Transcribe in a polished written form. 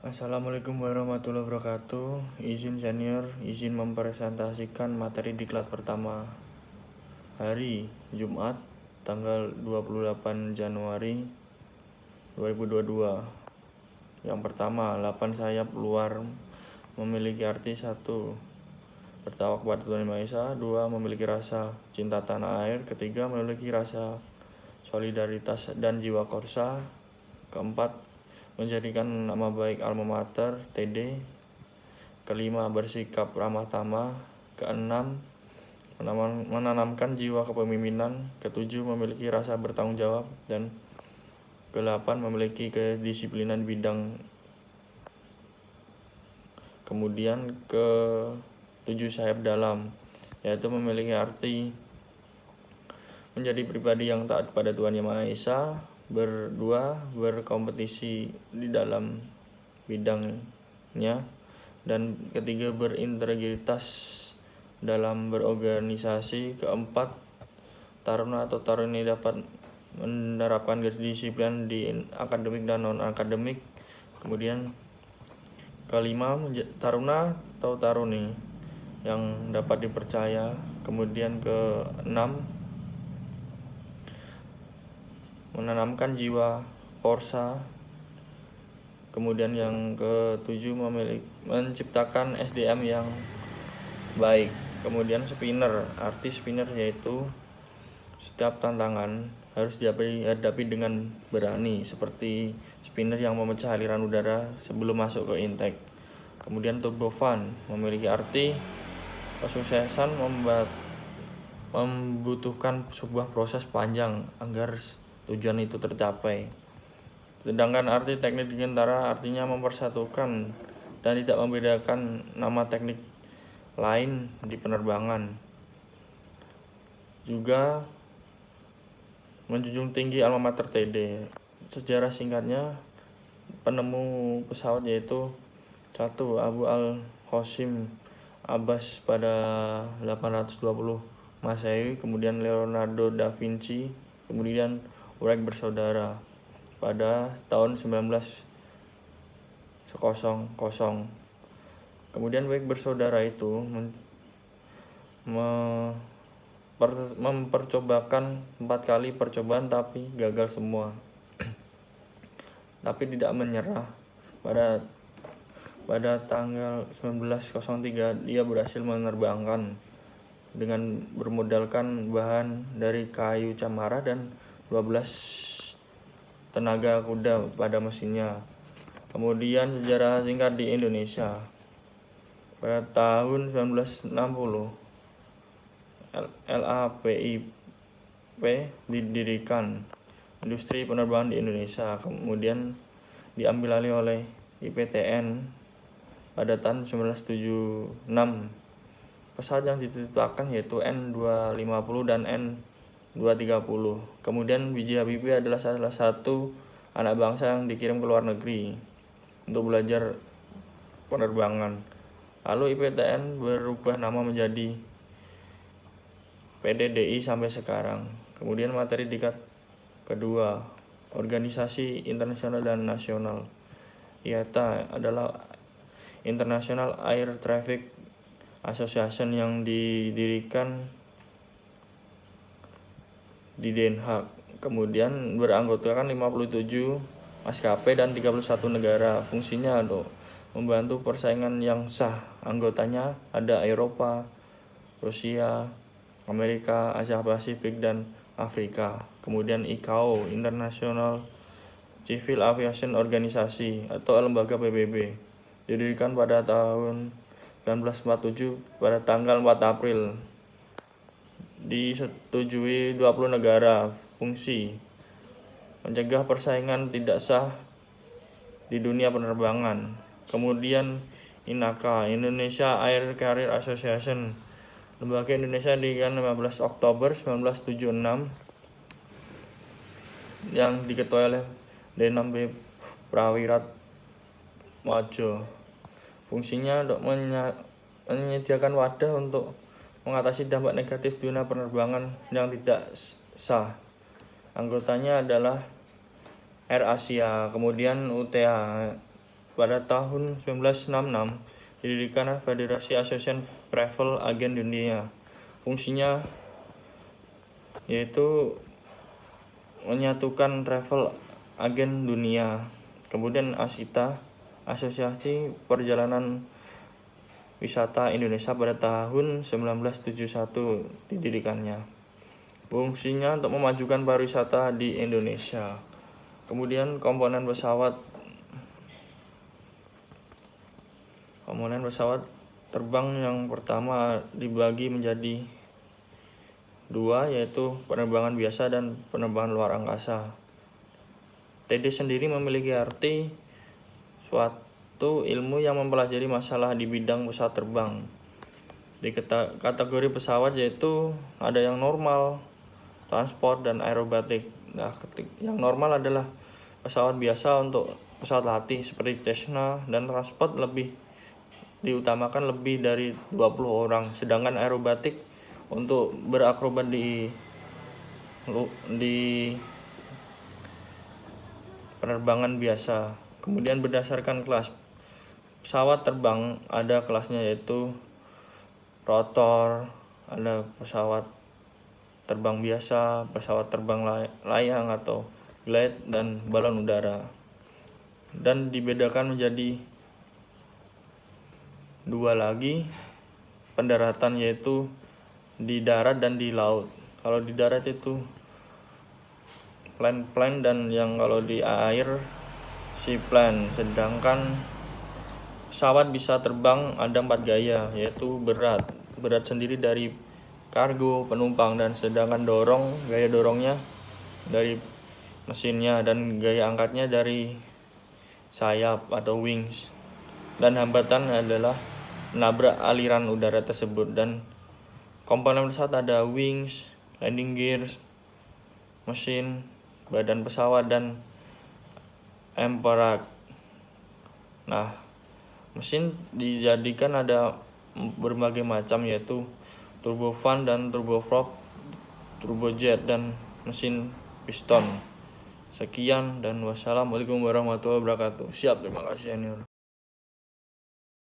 Assalamualaikum warahmatullahi wabarakatuh. Izin senior, izin mempresentasikan materi diklat pertama. Hari Jumat, tanggal 28 Januari 2022. Yang pertama, 8 sayap luar memiliki arti 1. Bertawak kepada Tuhan Yang Maha Esa. 2. Memiliki rasa cinta tanah air. Ketiga, memiliki rasa solidaritas dan jiwa korsa. Keempat, menjadikan nama baik alma mater TD. Kelima, bersikap ramah tamah. Keenam, menanamkan jiwa kepemimpinan. Ketujuh, memiliki rasa bertanggung jawab. Dan kedelapan, memiliki kedisiplinan bidang. Kemudian ke 7 sayap dalam, yaitu memiliki arti menjadi pribadi yang taat kepada Tuhan Yang Maha Esa. Berdua, berkompetisi di dalam bidangnya. Dan ketiga, berintegritas dalam berorganisasi. Keempat, taruna atau taruni dapat menerapkan kedisiplinan di akademik dan non-akademik. Kemudian kelima, taruna atau taruni yang dapat dipercaya. Kemudian keenam, menanamkan jiwa korsa. Kemudian yang ketujuh, menciptakan SDM yang baik. Kemudian spinner, arti spinner yaitu setiap tantangan harus dihadapi dengan berani, seperti spinner yang memecah aliran udara sebelum masuk ke intake. Kemudian turbofan memiliki arti kesuksesan membutuhkan sebuah proses panjang agar tujuan itu tercapai. Sedangkan arti teknik dirgantara artinya mempersatukan dan tidak membedakan nama teknik lain di penerbangan. Juga menjunjung tinggi alma mater TD. Sejarah singkatnya, penemu pesawat yaitu 1. Abu al-Qasim Abbas pada 820 Masehi, kemudian Leonardo da Vinci, kemudian Wright bersaudara pada tahun 1900. Kemudian Wright bersaudara itu mempercobakan 4 kali percobaan tapi gagal semua. Tapi tidak menyerah. Pada tanggal 1903 dia berhasil menerbangkan dengan bermodalkan bahan dari kayu cemara dan 12 tenaga kuda pada mesinnya. Kemudian sejarah singkat di Indonesia. Pada tahun 1960 LAPIP didirikan, industri penerbangan di Indonesia. Kemudian diambil alih oleh IPTN pada tahun 1976. Pesawat yang dititipkan yaitu N250 dan N230. Kemudian B.J. Habibie adalah salah satu anak bangsa yang dikirim ke luar negeri untuk belajar penerbangan. Lalu IPTN berubah nama menjadi PDDI sampai sekarang. Kemudian materi diklat kedua, organisasi internasional dan nasional. IATA adalah International Air Traffic Association yang didirikan di Den Haag. Kemudian beranggotakan 57 maskapai dan 31 negara. Fungsinya membantu persaingan yang sah. Anggotanya ada Eropa, Rusia, Amerika, Asia Pasifik, dan Afrika. Kemudian ICAO, International Civil Aviation Organisasi atau lembaga PBB, didirikan pada tahun 1947 pada tanggal 4 April. Disetujui 20 negara. Fungsi mencegah persaingan tidak sah di dunia penerbangan. Kemudian INACA, Indonesia Air Carrier Association, lembaga Indonesia didirikan 15 Oktober 1976 yang diketuai oleh Denam B. Prawirat Majo. Fungsinya untuk menyediakan wadah untuk mengatasi dampak negatif dunia penerbangan yang tidak sah. Anggotanya adalah Air Asia, kemudian UTA, pada tahun 1966 didirikan Federasi Association Travel Agent Dunia. Fungsinya yaitu menyatukan travel agen dunia. Kemudian ASITA, Asosiasi Perjalanan Wisata Indonesia, pada tahun 1971 didirikannya. Fungsinya untuk memajukan pariwisata di Indonesia. Kemudian komponen pesawat terbang yang pertama dibagi menjadi dua, yaitu penerbangan biasa dan penerbangan luar angkasa. TD sendiri memiliki arti suatu ilmu yang mempelajari masalah di bidang pesawat terbang. Di kategori pesawat yaitu ada yang normal, transport, dan aerobatik. Nah, yang normal adalah pesawat biasa untuk pesawat latih seperti Cessna, dan transport lebih diutamakan lebih dari 20 orang. Sedangkan aerobatik untuk berakrobat di penerbangan biasa. Kemudian berdasarkan kelas pesawat terbang, ada kelasnya yaitu rotor, ada pesawat terbang biasa, pesawat terbang layang atau glide, dan balon udara. Dan dibedakan menjadi dua lagi pendaratan, yaitu di darat dan di laut. Kalau di darat itu plane, dan yang kalau di air seaplane. Sedangkan pesawat bisa terbang ada 4 gaya, yaitu berat sendiri dari kargo, penumpang, dan sedangkan gaya dorongnya dari mesinnya, dan gaya angkatnya dari sayap atau wings, dan hambatan adalah menabrak aliran udara tersebut. Dan komponen pesawat ada wings, landing gears, mesin, badan pesawat, dan emperak. Nah, mesin dijadikan ada berbagai macam, yaitu turbofan dan turboprop, turbojet, dan mesin piston. Sekian dan wassalamualaikum warahmatullahi wabarakatuh. Siap, terima kasih senior.